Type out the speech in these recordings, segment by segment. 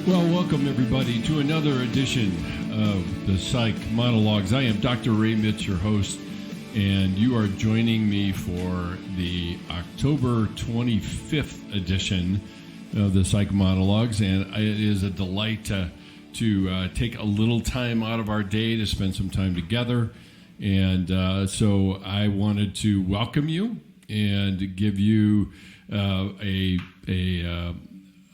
Well, welcome everybody to another edition of the Psych Monologues. I am Dr. Ray Mitsch, your host, and you are joining me for the October 25th edition of the Psych Monologues, and it is a delight to take a little time out of our day to spend some time together. And so I wanted to welcome you and give you a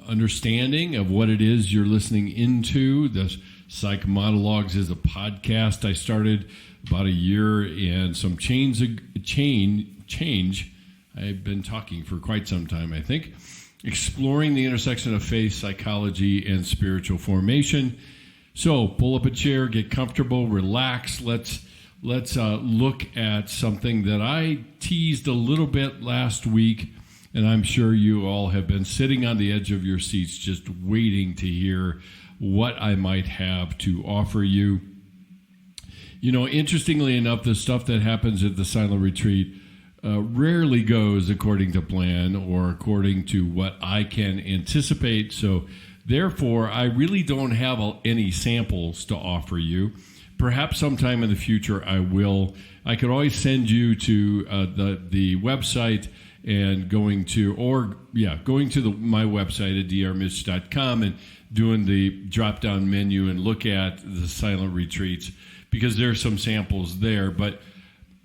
understanding of what it is you're listening into. The Psych Monologues is a podcast I started about a year and some change. I've been talking for quite some time, I think, exploring the intersection of faith, psychology, and spiritual formation. So pull up a chair, get comfortable, relax. Let's look at something that I teased a little bit last week. And I'm sure you all have been sitting on the edge of your seats just waiting to hear what I might have to offer you. You know, interestingly enough, the stuff that happens at the silent retreat rarely goes according to plan or according to what I can anticipate. So therefore, I really don't have any samples to offer you. Perhaps sometime in the future I will. I could always send you to the website and going to my website at drmitsch.com and doing the drop-down menu and look at the silent retreats, because there's some samples there. But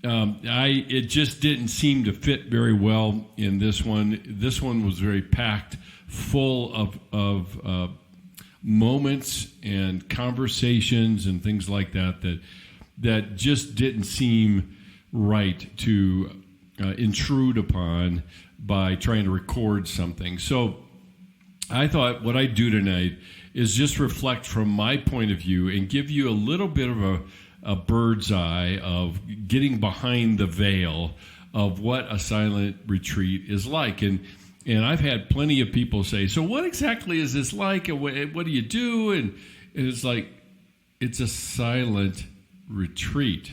it just didn't seem to fit very well in this one. This one was very packed, full of moments and conversations and things like that just didn't seem right to intrude upon by trying to record something. So I thought what I'd do tonight is just reflect from my point of view and give you a little bit of a bird's eye of getting behind the veil of what a silent retreat is like. And I've had plenty of people say, so what exactly is this like? And what do you do? And it's like, it's a silent retreat.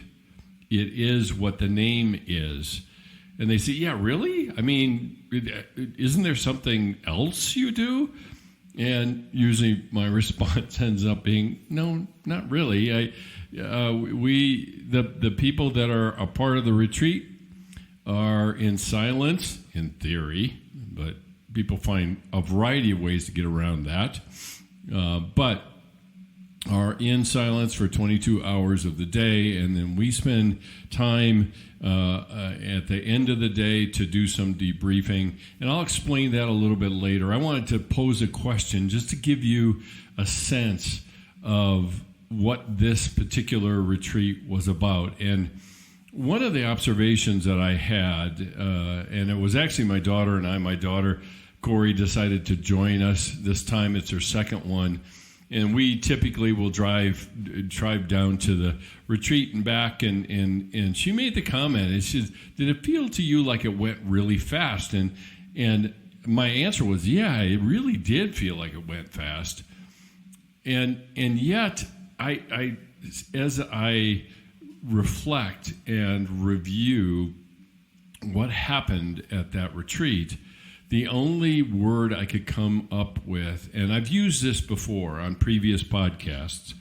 It is what the name is. And they say, yeah, really? I mean, isn't there something else you do? And usually my response ends up being, no, not really. The people that are a part of the retreat are in silence, in theory, but people find a variety of ways to get around that, but are in silence for 22 hours of the day, and then we spend time at the end of the day to do some debriefing, and I'll explain that a little bit later. I wanted to pose a question just to give you a sense of what this particular retreat was about. And one of the observations that I had, and it was actually my daughter and I, my daughter Corey decided to join us this time. It's her second one. And we typically will drive down to the retreat and back, and she made the comment, and she said, did it feel to you like it went really fast? And my answer was, yeah, it really did feel like it went fast. And yet, I as I reflect and review what happened at that retreat, the only word I could come up with, and I've used this before on previous podcasts,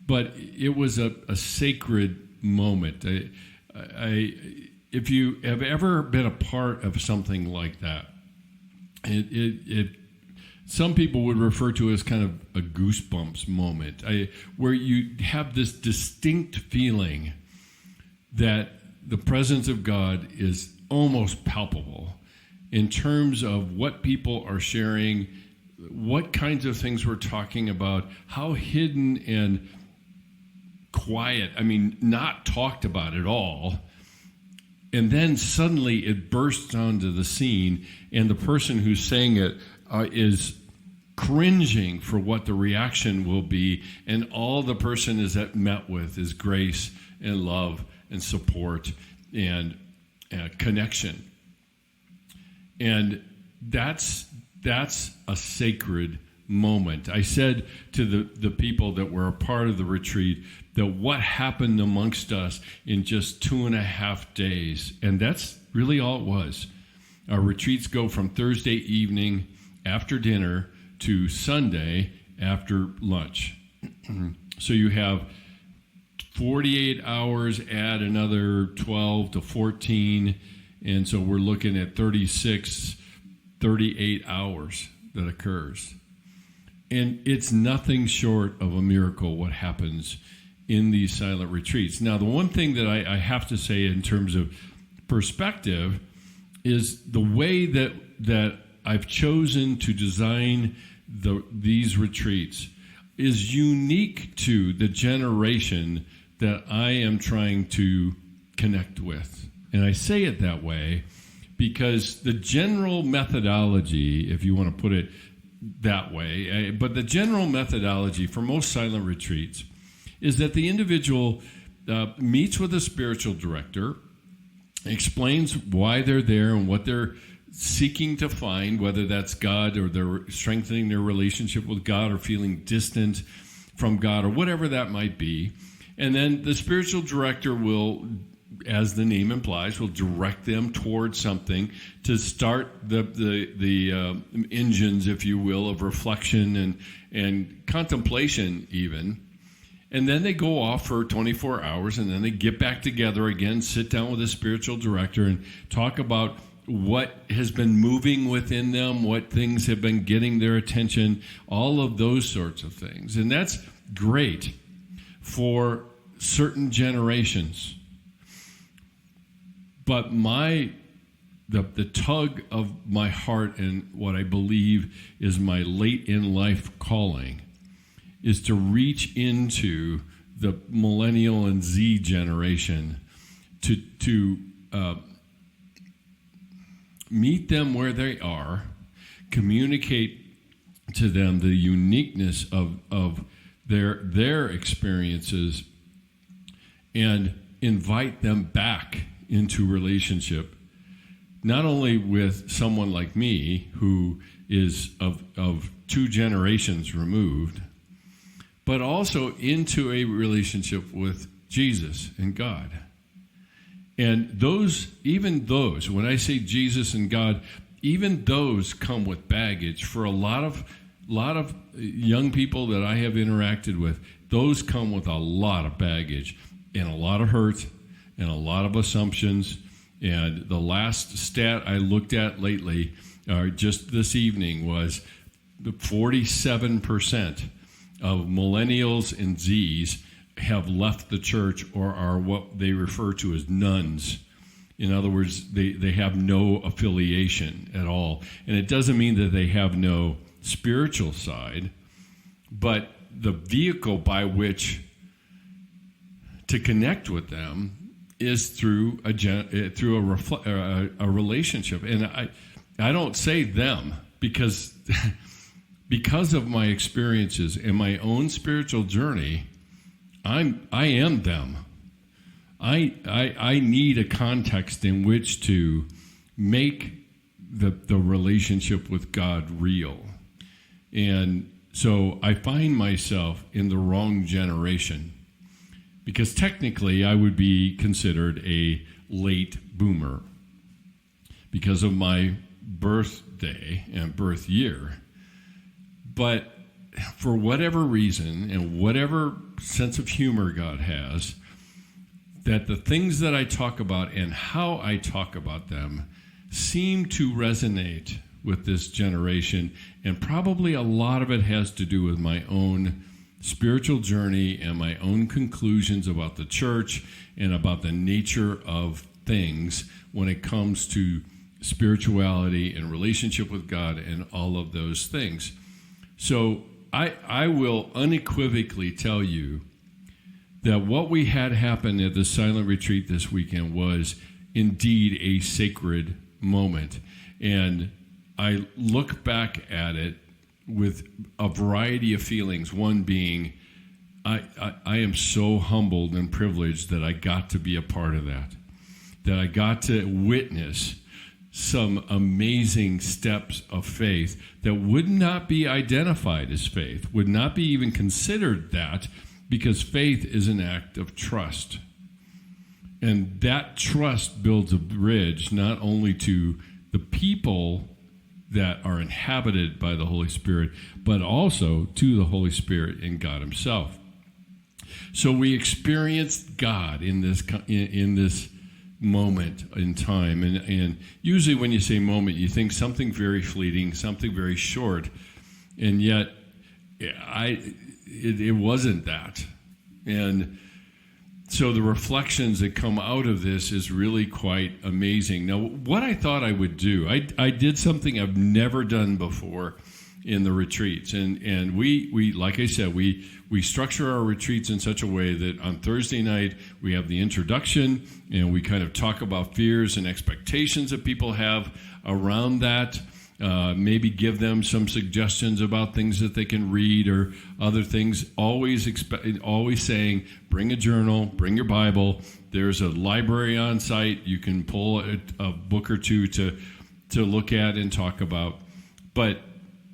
but it was a sacred moment. If you have ever been a part of something like that, it some people would refer to it as kind of a goosebumps moment, where you have this distinct feeling that the presence of God is almost palpable in terms of what people are sharing, what kinds of things we're talking about, how hidden and quiet, not talked about at all. And then suddenly it bursts onto the scene, and the person who's saying it is cringing for what the reaction will be, and all the person is met with is grace and love and support and connection. And that's a sacred moment. I said to the people that were a part of the retreat that what happened amongst us in just 2.5 days, and that's really all it was. Our retreats go from Thursday evening after dinner to Sunday, after lunch. So you have 48 hours, add another 12 to 14, and so we're looking at 36, 38 hours that occurs. And it's nothing short of a miracle what happens in these silent retreats. Now, the one thing that I have to say in terms of perspective is the way that I've chosen to design these retreats is unique to the generation that I am trying to connect with. And I say it that way because the general methodology, if you want to put it that way, but the general methodology for most silent retreats is that the individual meets with a spiritual director, explains why they're there and what they're seeking to find, whether that's God or they're strengthening their relationship with God or feeling distant from God or whatever that might be. And then the spiritual director will, as the name implies, will direct them towards something to start the engines, if you will, of reflection and contemplation even. And then they go off for 24 hours, and then they get back together again, sit down with a spiritual director, and talk about what has been moving within them, what things have been getting their attention, all of those sorts of things. And that's great for certain generations. But the tug of my heart and what I believe is my late in life calling is to reach into the millennial and Z generation to meet them where they are, communicate to them the uniqueness of their experiences, and invite them back into relationship, not only with someone like me who is of two generations removed, but also into a relationship with Jesus and God. And even those, when I say Jesus and God, even those come with baggage. For a lot of young people that I have interacted with, those come with a lot of baggage and a lot of hurt and a lot of assumptions. And the last stat I looked at lately, just this evening, was the 47% of millennials and Zs have left the church or are what they refer to as nuns. In other words, they have no affiliation at all. And it doesn't mean that they have no spiritual side, but the vehicle by which to connect with them is through a relationship. And I don't say them because of my experiences and my own spiritual journey. I am them. I need a context in which to make the relationship with God real. And so I find myself in the wrong generation because technically I would be considered a late boomer because of my birthday and birth year. But for whatever reason and whatever sense of humor God has, that the things that I talk about and how I talk about them seem to resonate with this generation, and probably a lot of it has to do with my own spiritual journey and my own conclusions about the church and about the nature of things when it comes to spirituality and relationship with God and all of those things. So I will unequivocally tell you that what we had happen at the silent retreat this weekend was indeed a sacred moment. And I look back at it with a variety of feelings. One being, I am so humbled and privileged that I got to be a part of that I got to witness some amazing steps of faith that would not be identified as faith, would not be even considered that, because faith is an act of trust. And that trust builds a bridge not only to the people that are inhabited by the Holy Spirit, but also to the Holy Spirit and God himself. So we experienced God in this moment in time. And usually when you say moment, you think something very fleeting, something very short. And yet it wasn't that. And so the reflections that come out of this is really quite amazing. Now, what I thought I would do, I did something I've never done before in the retreats. And we like I said, we structure our retreats in such a way that on Thursday night we have the introduction and we kind of talk about fears and expectations that people have around that. Maybe give them some suggestions about things that they can read or other things. Always saying, bring a journal, bring your Bible. There's a library on site. You can pull a book or two to look at and talk about. But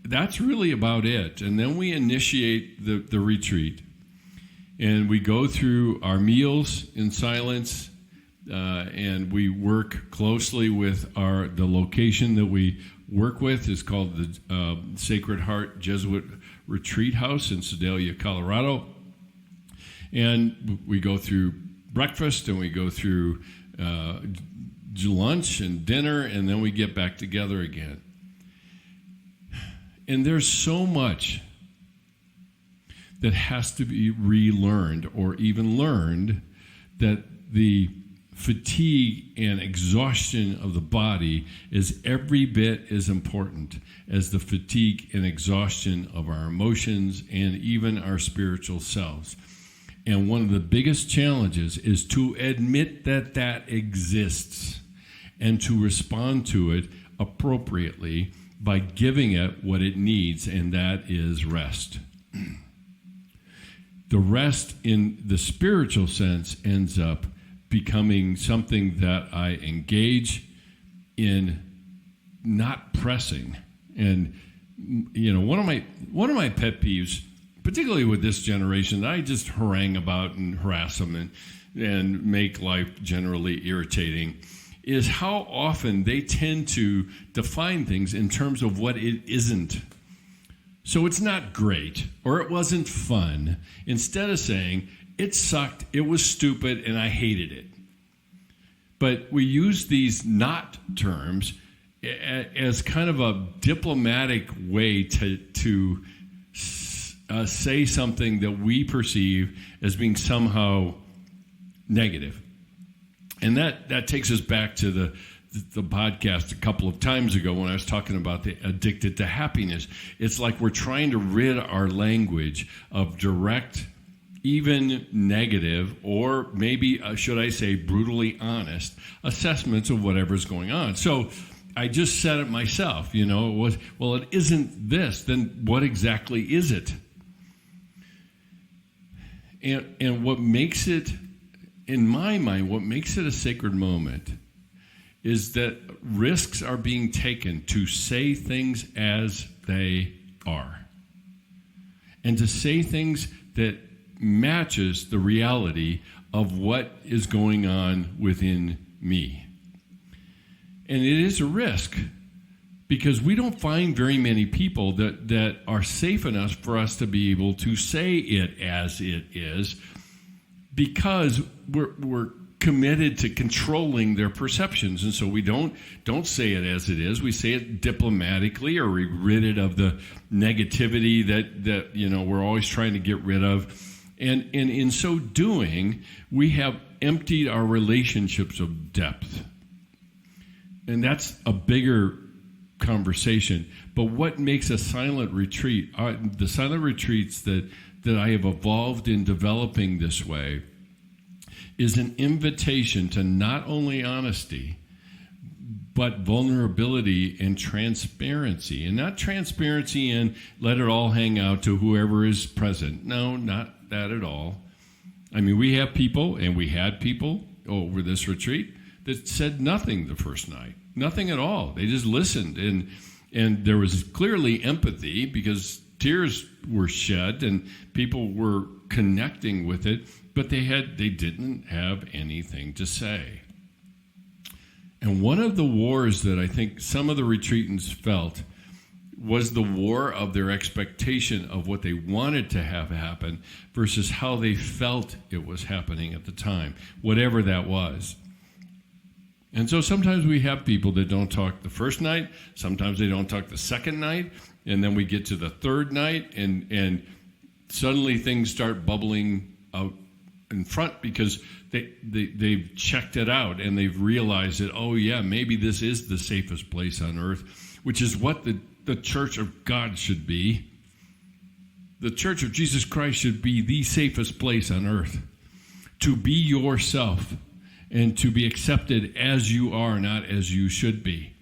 that's really about it. And then we initiate the retreat. And we go through our meals in silence. And we work closely with the location that we work with is called the Sacred Heart Jesuit Retreat House in Sedalia, Colorado. And we go through breakfast and we go through lunch and dinner, and then we get back together again. And there's so much that has to be relearned or even learned, that the fatigue and exhaustion of the body is every bit as important as the fatigue and exhaustion of our emotions and even our spiritual selves. And one of the biggest challenges is to admit that that exists and to respond to it appropriately by giving it what it needs, and that is rest. The rest in the spiritual sense ends up becoming something that I engage in, not pressing. And one of my pet peeves, particularly with this generation, that I just harangue about and harass them and make life generally irritating, is how often they tend to define things in terms of what it isn't. So it's not great, or it wasn't fun, instead of saying, it sucked, it was stupid, and I hated it. But we use these not terms as kind of a diplomatic way to say something that we perceive as being somehow negative. And that takes us back to the podcast a couple of times ago when I was talking about the addicted to happiness. It's like we're trying to rid our language of direct, even negative, or maybe, should I say, brutally honest assessments of whatever's going on. So I just said it myself, it isn't this, then what exactly is it? And what makes it, in my mind, what makes it a sacred moment is that risks are being taken to say things as they are. And to say things that matches the reality of what is going on within me. And it is a risk, because we don't find very many people that are safe enough for us to be able to say it as it is, because we're committed to controlling their perceptions. And so we don't say it as it is. We say it diplomatically, or we rid it of the negativity that we're always trying to get rid of. And in so doing, we have emptied our relationships of depth. And that's a bigger conversation. But what makes a silent retreat, the silent retreats that I have evolved in developing this way, is an invitation to not only honesty, but vulnerability and transparency. And not transparency and let it all hang out to whoever is present. No, not that at all. I mean, we have people, and we had people over this retreat that said nothing the first night. Nothing at all. They just listened. And there was clearly empathy, because tears were shed and people were connecting with it, but they didn't have anything to say. And one of the wars that I think some of the retreatants felt was the war of their expectation of what they wanted to have happen versus how they felt it was happening at the time, whatever that was. And so sometimes we have people that don't talk the first night, sometimes they don't talk the second night, and then we get to the third night, and suddenly things start bubbling out in front because they've checked it out and they've realized that, oh yeah, maybe this is the safest place on earth, which is what the church of God should be. The church of Jesus Christ should be the safest place on earth. To be yourself and to be accepted as you are, not as you should be.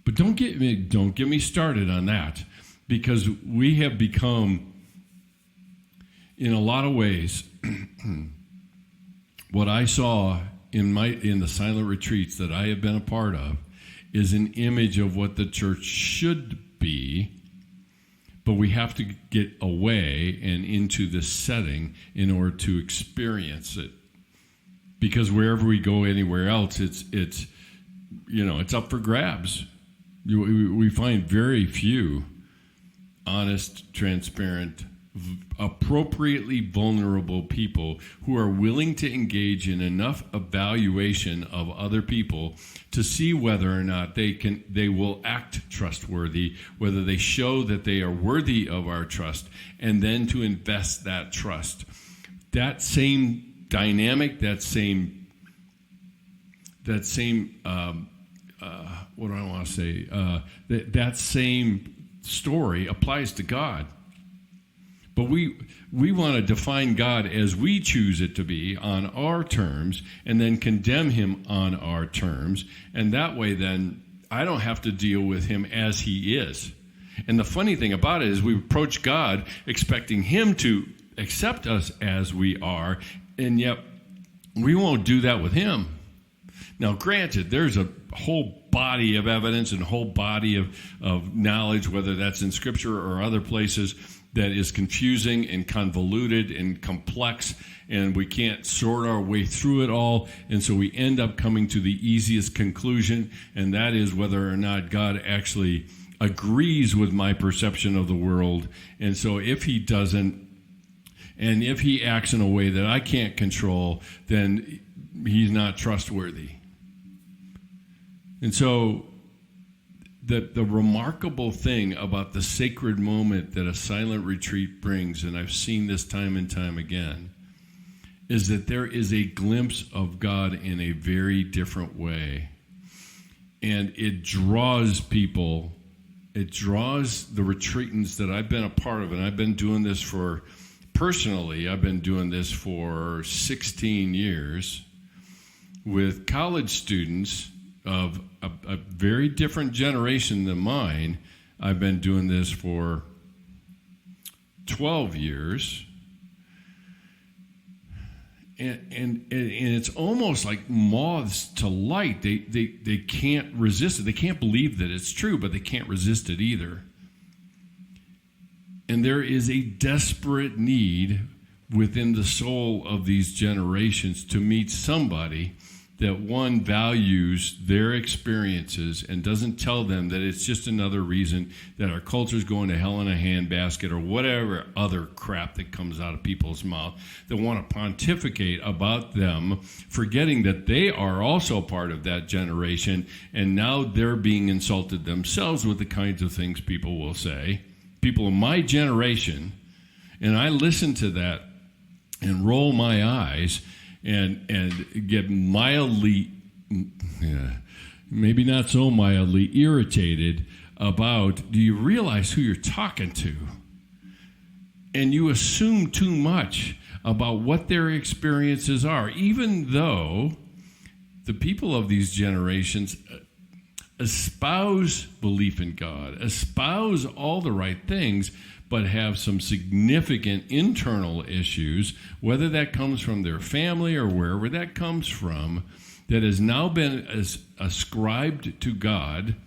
But don't get me started on that, because we have become, in a lot of ways, what I saw in the silent retreats that I have been a part of is an image of what the church should be, but we have to get away and into this setting in order to experience it. Because wherever we go anywhere else, it's up for grabs. We find very few honest, transparent, appropriately vulnerable people who are willing to engage in enough evaluation of other people to see whether or not they will act trustworthy, whether they show that they are worthy of our trust, and then to invest that trust. That same dynamic, that same what do I want to say? That same story applies to God. But we want to define God as we choose it to be on our terms and then condemn him on our terms. And that way then I don't have to deal with him as he is. And the funny thing about it is we approach God expecting him to accept us as we are, and yet we won't do that with him. Now, granted, there's a whole body of evidence and a whole body of knowledge, whether that's in Scripture or other places, that is confusing and convoluted and complex, and we can't sort our way through it all, and so we end up coming to the easiest conclusion, and that is whether or not God actually agrees with my perception of the world. And so if he doesn't, and if he acts in a way that I can't control, then he's not trustworthy. And so the remarkable thing about the sacred moment that a silent retreat brings, and I've seen this time and time again, is that there is a glimpse of God in a very different way. And it draws people, it draws the retreatants that I've been a part of, and I've been doing this personally, I've been doing this for 16 years with college students of a very different generation than mine. I've been doing this for 12 years. And it's almost like moths to light. They can't resist it. They can't believe that it's true, but they can't resist it either. And there is a desperate need within the soul of these generations to meet somebody that, one, values their experiences and doesn't tell them that it's just another reason that our culture's going to hell in a handbasket or whatever other crap that comes out of people's mouth, that want to pontificate about them, forgetting that they are also part of that generation, and now they're being insulted themselves with the kinds of things people will say. People of my generation, and I listen to that and roll my eyes and get mildly, maybe not so mildly, irritated about, do you realize who you're talking to? And you assume too much about what their experiences are, even though the people of these generations espouse belief in God, espouse all the right things, but have some significant internal issues, whether that comes from their family or wherever that comes from, that has now been ascribed to God.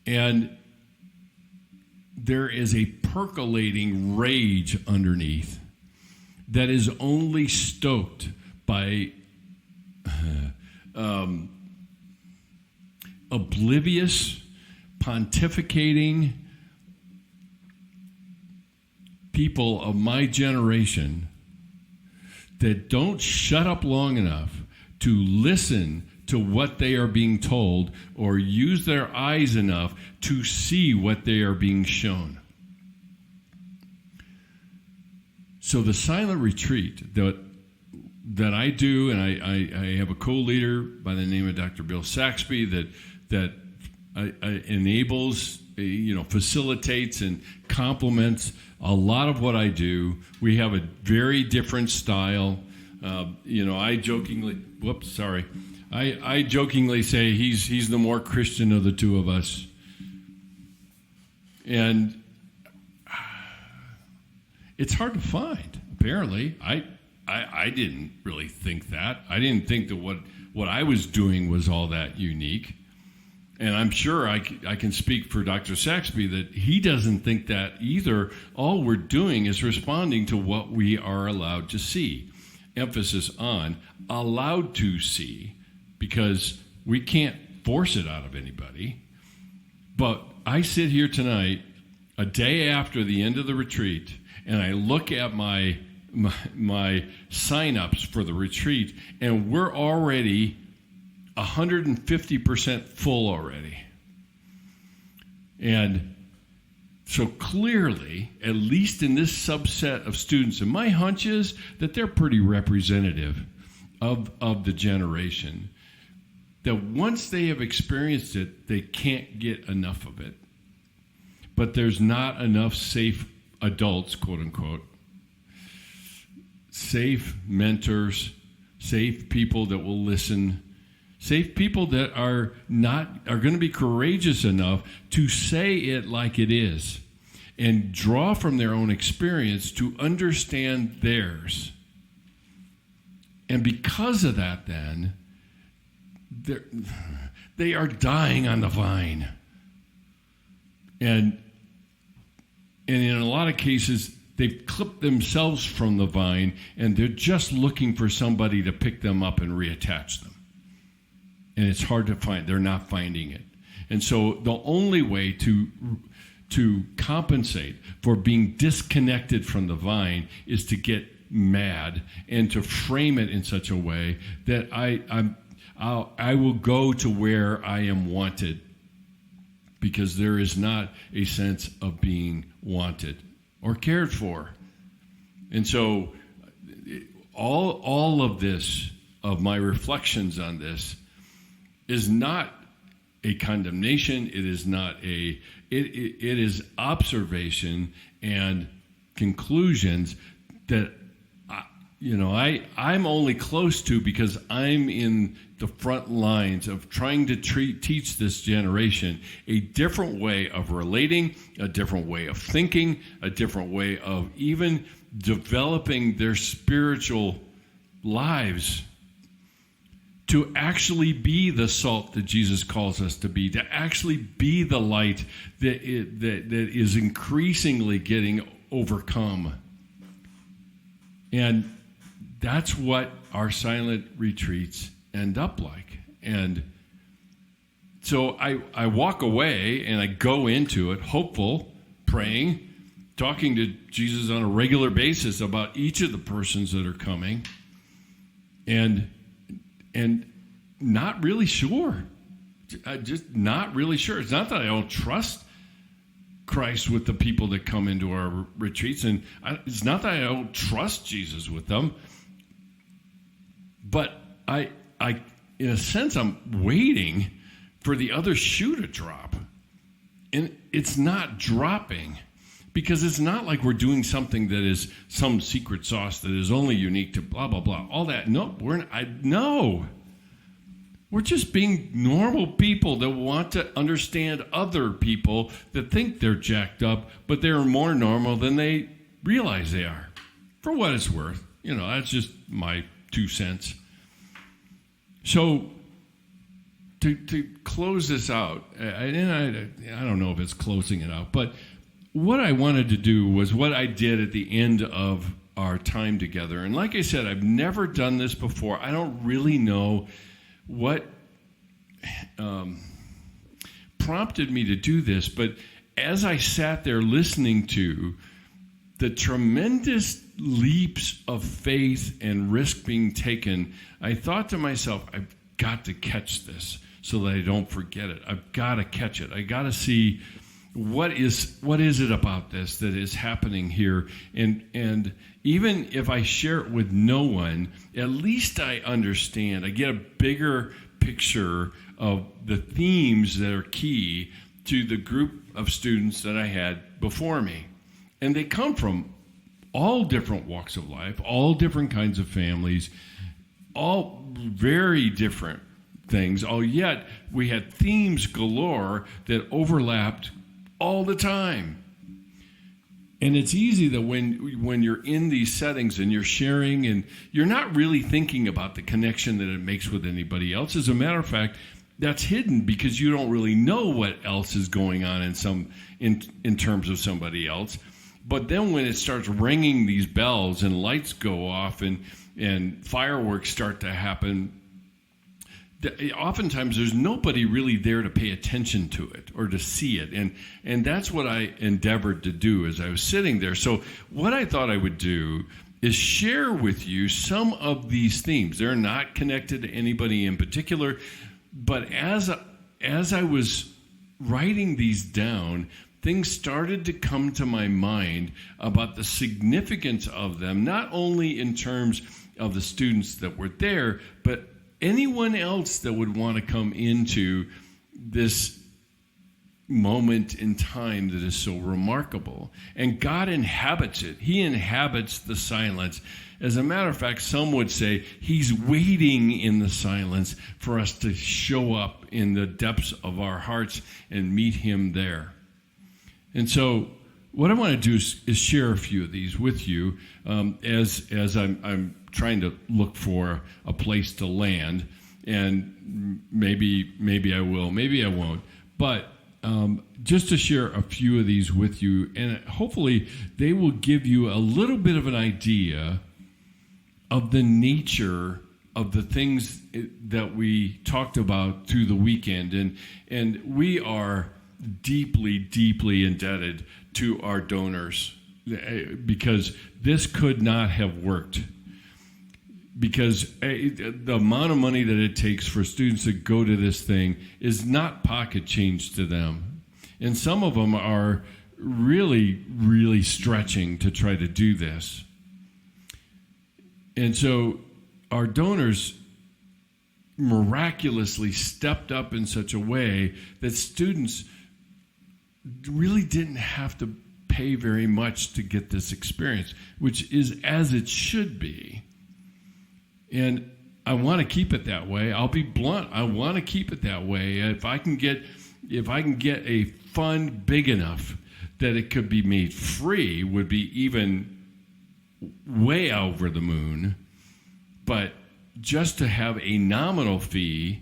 And there is a percolating rage underneath that is only stoked by oblivious, pontificating, people of my generation that don't shut up long enough to listen to what they are being told or use their eyes enough to see what they are being shown. So the silent retreat that I do, and I have a co-leader by the name of Dr. Bill Saxby that enables, facilitates and complements a lot of what I do. We have a very different style. I jokingly say he's the more Christian of the two of us. And it's hard to find, apparently. I didn't really think that. I didn't think that what I was doing was all that unique. And I'm sure I can speak for Dr. Saxby that he doesn't think that either. All we're doing is responding to what we are allowed to see. Emphasis on allowed to see, because we can't force it out of anybody. But I sit here tonight, a day after the end of the retreat, and I look at my sign-ups for the retreat, and we're already 150% full already. And so clearly, at least in this subset of students, and my hunch is that they're pretty representative of the generation, that once they have experienced it, they can't get enough of it. But there's not enough safe adults, quote unquote, safe mentors, safe people that will listen, safe people that are going to be courageous enough to say it like it is and draw from their own experience to understand theirs. And because of that, then, they are dying on the vine. And in a lot of cases, they've clipped themselves from the vine, and they're just looking for somebody to pick them up and reattach them. And it's hard to find. They're not finding it. And so the only way to compensate for being disconnected from the vine is to get mad and to frame it in such a way that I will go to where I am wanted, because there is not a sense of being wanted or cared for. And so all of this, of my reflections on this, is not a condemnation. It is not it is observation and conclusions that I'm only close to because I'm in the front lines of trying to teach this generation a different way of relating, a different way of thinking, a different way of even developing their spiritual lives, to actually be the salt that Jesus calls us to be, to actually be the light that is increasingly getting overcome. And that's what our silent retreats end up like. And so I walk away and I go into it hopeful, praying, talking to Jesus on a regular basis about each of the persons that are coming, and not really sure. Just not really sure. It's not that I don't trust Christ with the people that come into our retreats, and it's not that I don't trust Jesus with them, but I in a sense, I'm waiting for the other shoe to drop, and it's not dropping, because it's not like we're doing something that is some secret sauce that is only unique to blah blah blah. All that, no, we're just being normal people that want to understand other people that think they're jacked up, but they're more normal than they realize they are. For what it's worth, that's just my 2 cents. So to close this out, I don't know if it's closing it out, but what I wanted to do was what I did at the end of our time together. And like I said, I've never done this before. I don't really know what prompted me to do this, but as I sat there listening to the tremendous leaps of faith and risk being taken, I thought to myself, I've got to catch this so that I don't forget it. I've got to catch it. I got to see what is it about this that is happening here. And even if I share it with no one, at least I understand. I get a bigger picture of the themes that are key to the group of students that I had before me. And they come from all different walks of life, all different kinds of families, all very different things. Yet we had themes galore that overlapped all the time. And it's easy that when you're in these settings and you're sharing and you're not really thinking about the connection that it makes with anybody else. As a matter of fact, that's hidden because you don't really know what else is going on in terms of somebody else. But then when it starts ringing these bells and lights go off and fireworks start to happen, oftentimes there's nobody really there to pay attention to it or to see it. And that's what I endeavored to do as I was sitting there. So what I thought I would do is share with you some of these themes. They're not connected to anybody in particular, but as I was writing these down, things started to come to my mind about the significance of them, not only in terms of the students that were there, but anyone else that would want to come into this moment in time that is so remarkable. And God inhabits it. He inhabits the silence. As a matter of fact, some would say he's waiting in the silence for us to show up in the depths of our hearts and meet him there. And so what I want to do is share a few of these with you as I'm trying to look for a place to land. And maybe I will, maybe I won't. But just to share a few of these with you, and hopefully they will give you a little bit of an idea of the nature of the things that we talked about through the weekend. And we are deeply, deeply indebted to our donors because this could not have worked. Because the amount of money that it takes for students to go to this thing is not pocket change to them. And some of them are really, really stretching to try to do this. And so our donors miraculously stepped up in such a way that students really didn't have to pay very much to get this experience, which is as it should be. And I want to keep it that way. I'll be blunt. I want to keep it that way. If I can get a fund big enough that it could be made free, would be even way over the moon. But just to have a nominal fee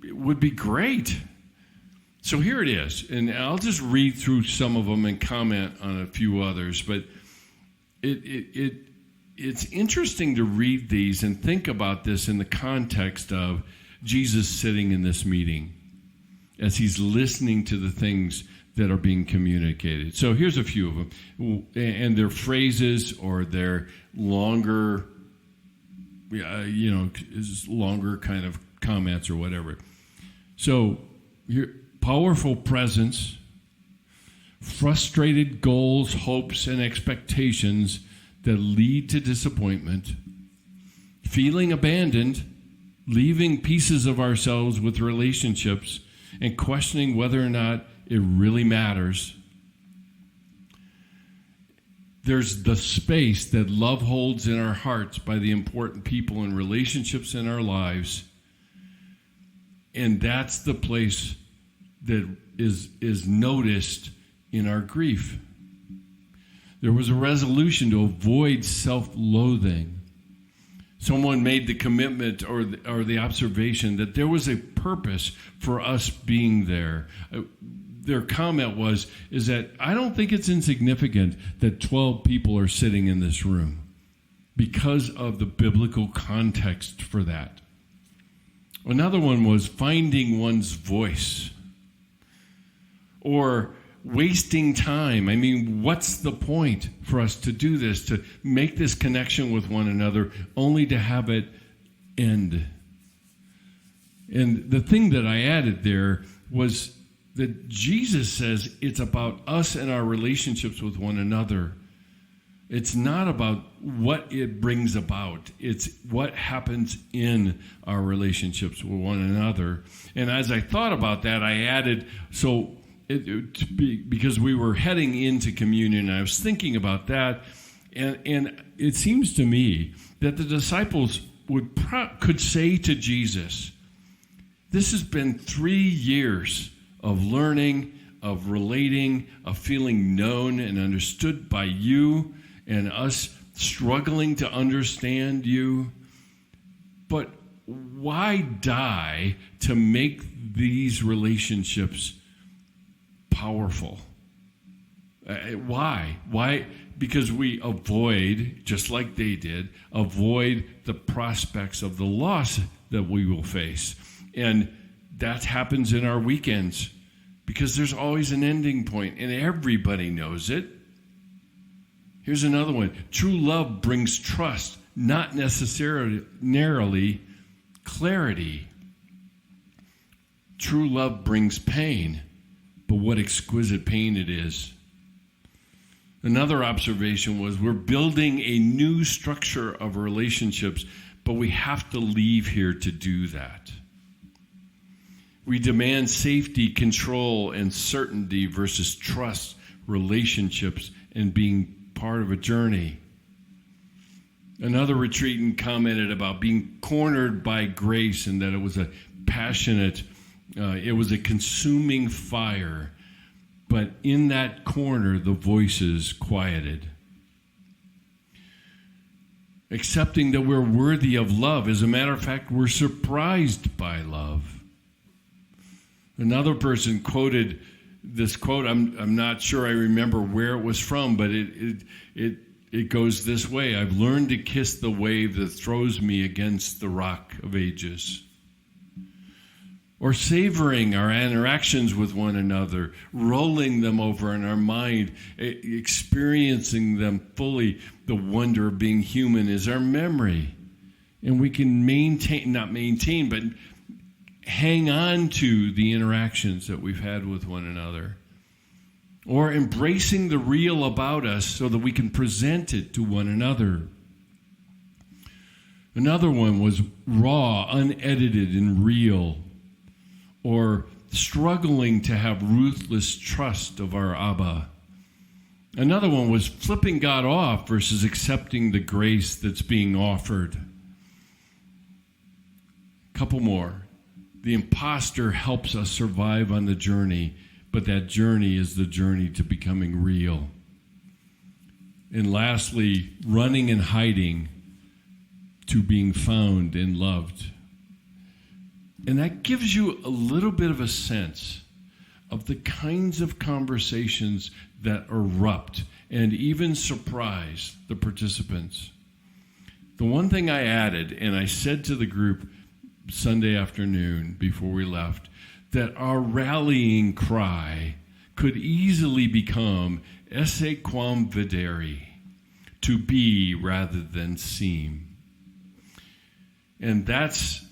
would be great. So here it is. And I'll just read through some of them and comment on a few others. But it's interesting to read these and think about this in the context of Jesus sitting in this meeting as he's listening to the things that are being communicated. So here's a few of them. And they're phrases or they're longer, longer kind of comments or whatever. So here, powerful presence, frustrated goals, hopes, and expectations that lead to disappointment, feeling abandoned, leaving pieces of ourselves with relationships, and questioning whether or not it really matters. There's the space that love holds in our hearts by the important people and relationships in our lives, and that's the place that is noticed in our grief. There was a resolution to avoid self-loathing. Someone made the commitment or the observation that there was a purpose for us being there. Their comment is that I don't think it's insignificant that 12 people are sitting in this room because of the biblical context for that. Another one was finding one's voice. Or wasting time. I mean, what's the point for us to do this, to make this connection with one another, only to have it end? And the thing that I added there was that Jesus says it's about us and our relationships with one another. It's not about what it brings about. It's what happens in our relationships with one another. And as I thought about that, I added, because we were heading into communion, and I was thinking about that, and it seems to me that the disciples could say to Jesus, this has been 3 years of learning, of relating, of feeling known and understood by you, and us struggling to understand you. But why die to make these relationships powerful? Why? Why? Because we avoid, just like they did, avoid the prospects of the loss that we will face. And that happens in our weekends because there's always an ending point, and everybody knows it. Here's another one. True love brings trust, not necessarily clarity. True love brings pain, but what exquisite pain it is. Another observation was we're building a new structure of relationships, but we have to leave here to do that. We demand safety, control, and certainty versus trust, relationships, and being part of a journey. Another retreatant commented about being cornered by grace and that it was a passionate, it was a consuming fire. But in that corner, the voices quieted. Accepting that we're worthy of love. As a matter of fact, we're surprised by love. Another person quoted this quote. I'm not sure I remember where it was from, but it goes this way. I've learned to kiss the wave that throws me against the rock of ages. Or savoring our interactions with one another, rolling them over in our mind, experiencing them fully. The wonder of being human is our memory. And we can but hang on to the interactions that we've had with one another. Or embracing the real about us so that we can present it to one another. Another one was raw, unedited, and real. Or struggling to have ruthless trust of our Abba. Another one was flipping God off versus accepting the grace that's being offered. A couple more. The imposter helps us survive on the journey, but that journey is the journey to becoming real. And lastly, running and hiding to being found and loved. And that gives you a little bit of a sense of the kinds of conversations that erupt and even surprise the participants. The one thing I added, and I said to the group Sunday afternoon before we left, that our rallying cry could easily become esse quam videri, to be rather than seem. And that's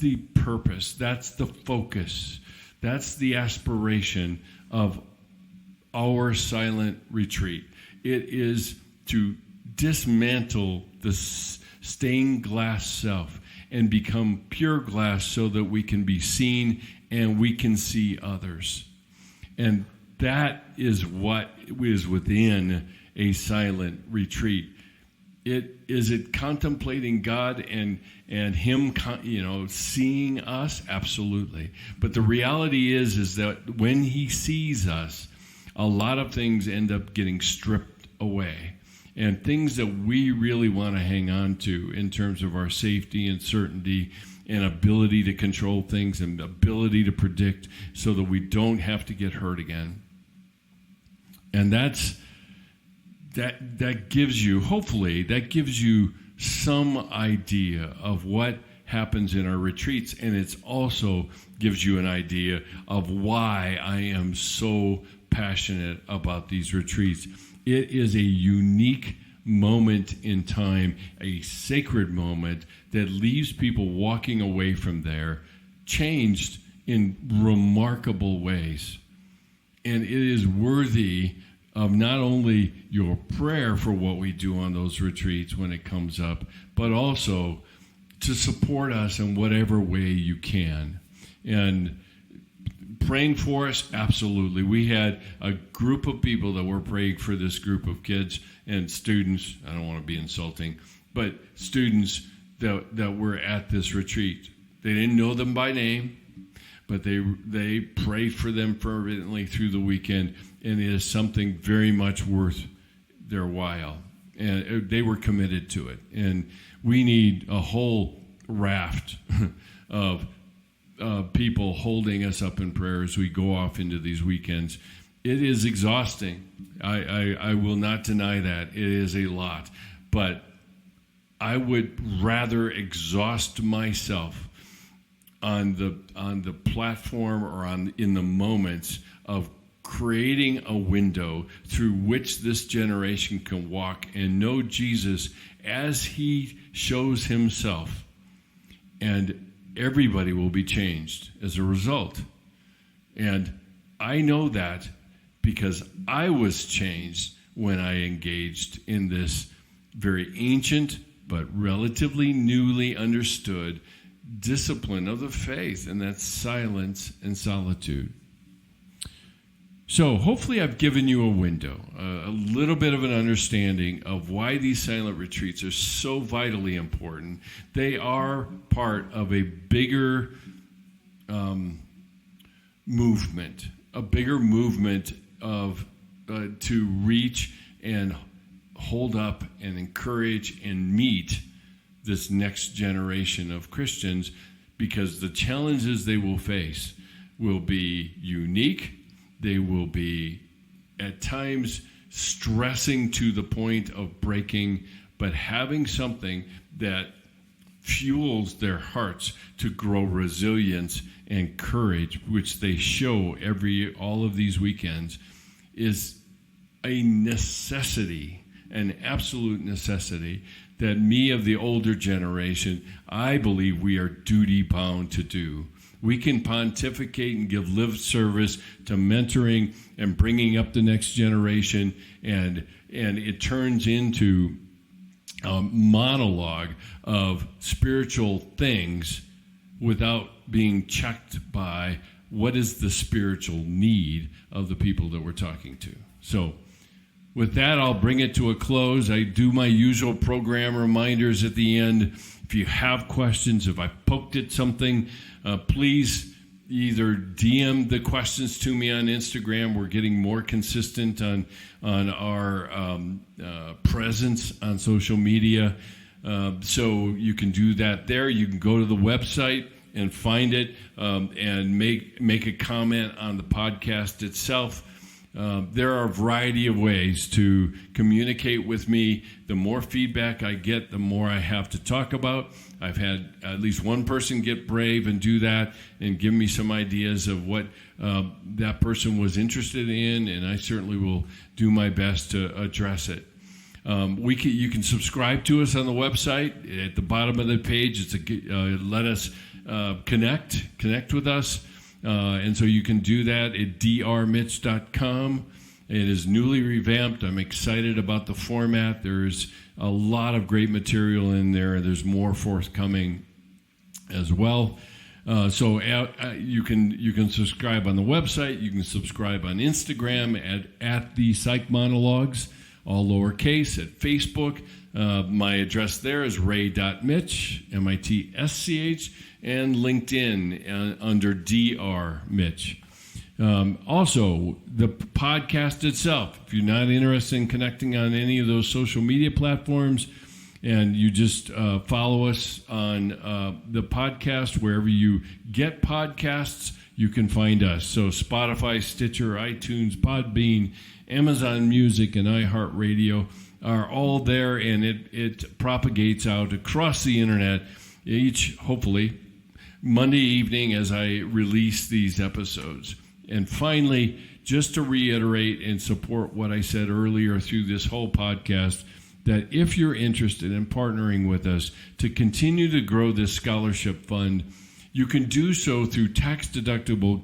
the purpose, that's the focus, that's the aspiration of our silent retreat. It is to dismantle the stained glass self and become pure glass so that we can be seen and we can see others. And that is what is within a silent retreat. Is it contemplating God and Him, seeing us? Absolutely. But the reality is that when He sees us, a lot of things end up getting stripped away. And things that we really want to hang on to in terms of our safety and certainty and ability to control things and ability to predict so that we don't have to get hurt again. And that gives you, hopefully, that gives you some idea of what happens in our retreats, and it also gives you an idea of why I am so passionate about these retreats. It is a unique moment in time, a sacred moment that leaves people walking away from there changed in remarkable ways. And it is worthy of not only your prayer for what we do on those retreats when it comes up, but also to support us in whatever way you can. And praying for us, absolutely. We had a group of people that were praying for this group of kids and students. I don't want to be insulting, but students that were at this retreat. They didn't know them by name, but they prayed for them fervently through the weekend, and it is something very much worth their while. And they were committed to it. And we need a whole raft of people holding us up in prayer as we go off into these weekends. It is exhausting. I will not deny that. It is a lot. But I would rather exhaust myself on the platform or in the moments of creating a window through which this generation can walk and know Jesus as he shows himself. And everybody will be changed as a result. And I know that because I was changed when I engaged in this very ancient but relatively newly understood discipline of the faith, and that's silence and solitude. So hopefully I've given you a window, a little bit of an understanding of why these silent retreats are so vitally important. They are part of a bigger movement of to reach and hold up and encourage and meet this next generation of Christians, because the challenges they will face will be unique. They will be, at times, stressing to the point of breaking, but having something that fuels their hearts to grow resilience and courage, which they show all of these weekends, is a necessity, an absolute necessity that me of the older generation, I believe we are duty bound to do. We can pontificate and give lip service to mentoring and bringing up the next generation, and it turns into a monologue of spiritual things without being checked by what is the spiritual need of the people that we're talking to. So with that, I'll bring it to a close. I do my usual program reminders at the end. If you have questions, if I poked at something, please either DM the questions to me on Instagram. We're getting more consistent on our presence on social media. So you can do that there. You can go to the website and find it and make a comment on the podcast itself. There are a variety of ways to communicate with me. The more feedback I get, the more I have to talk about. I've had at least one person get brave and do that and give me some ideas of what that person was interested in, and I certainly will do my best to address it. You can subscribe to us on the website. At the bottom of the page, it's let us connect with us. And so you can do that at drmitch.com. It is newly revamped. I'm excited about the format. There's a lot of great material in there. There's more forthcoming as well. So you can subscribe on the website. You can subscribe on Instagram at the Psych Monologues, all lowercase, at Facebook. My address there is ray.mitch, M-I-T-S-C-H, and LinkedIn under Dr. Mitch. Also, the podcast itself, if you're not interested in connecting on any of those social media platforms, and you just follow us on the podcast, wherever you get podcasts, you can find us. So Spotify, Stitcher, iTunes, Podbean, Amazon Music, and iHeartRadio are all there, and it propagates out across the internet. each, hopefully, Monday evening as I release these episodes. And finally, just to reiterate and support what I said earlier through this whole podcast, that if you're interested in partnering with us to continue to grow this scholarship fund, you can do so through tax-deductible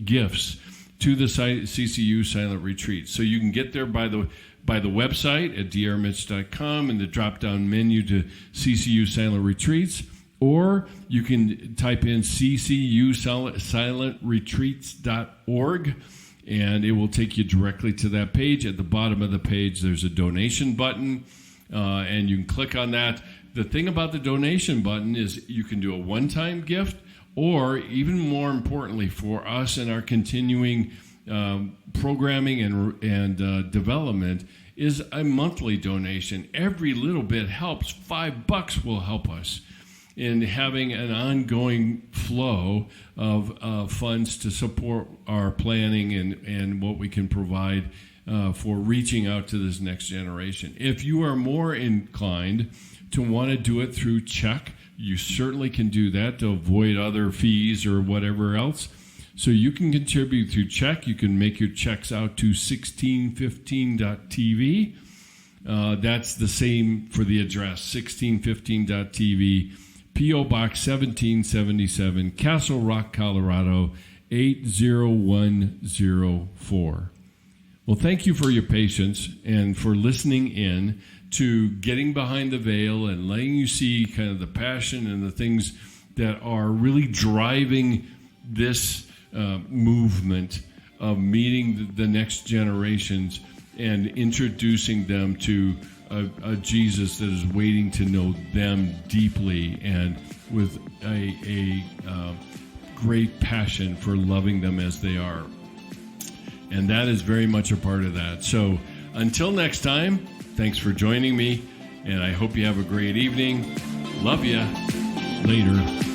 gifts to the CCU Silent Retreat. So you can get there by the website at drmitch.com in the drop-down menu to CCU Silent Retreats, or you can type in ccusilentretreats.org, and it will take you directly to that page. At the bottom of the page, there's a donation button, and you can click on that. The thing about the donation button is you can do a one-time gift, or even more importantly for us and our continuing programming and development is a monthly donation. Every little bit helps. $5 will help us in having an ongoing flow of funds to support our planning and what we can provide for reaching out to this next generation. If you are more inclined to want to do it through check, you certainly can do that to avoid other fees or whatever else. So you can contribute through check. You can make your checks out to 1615.tv. That's the same for the address, 1615.tv, P.O. Box 1777, Castle Rock, Colorado, 80104. Well, thank you for your patience and for listening in to Getting Behind the Veil and letting you see kind of the passion and the things that are really driving this movement of meeting the next generations and introducing them to a Jesus that is waiting to know them deeply and with a great passion for loving them as they are. And that is very much a part of that. So until next time, thanks for joining me, and I hope you have a great evening. Love ya. Later.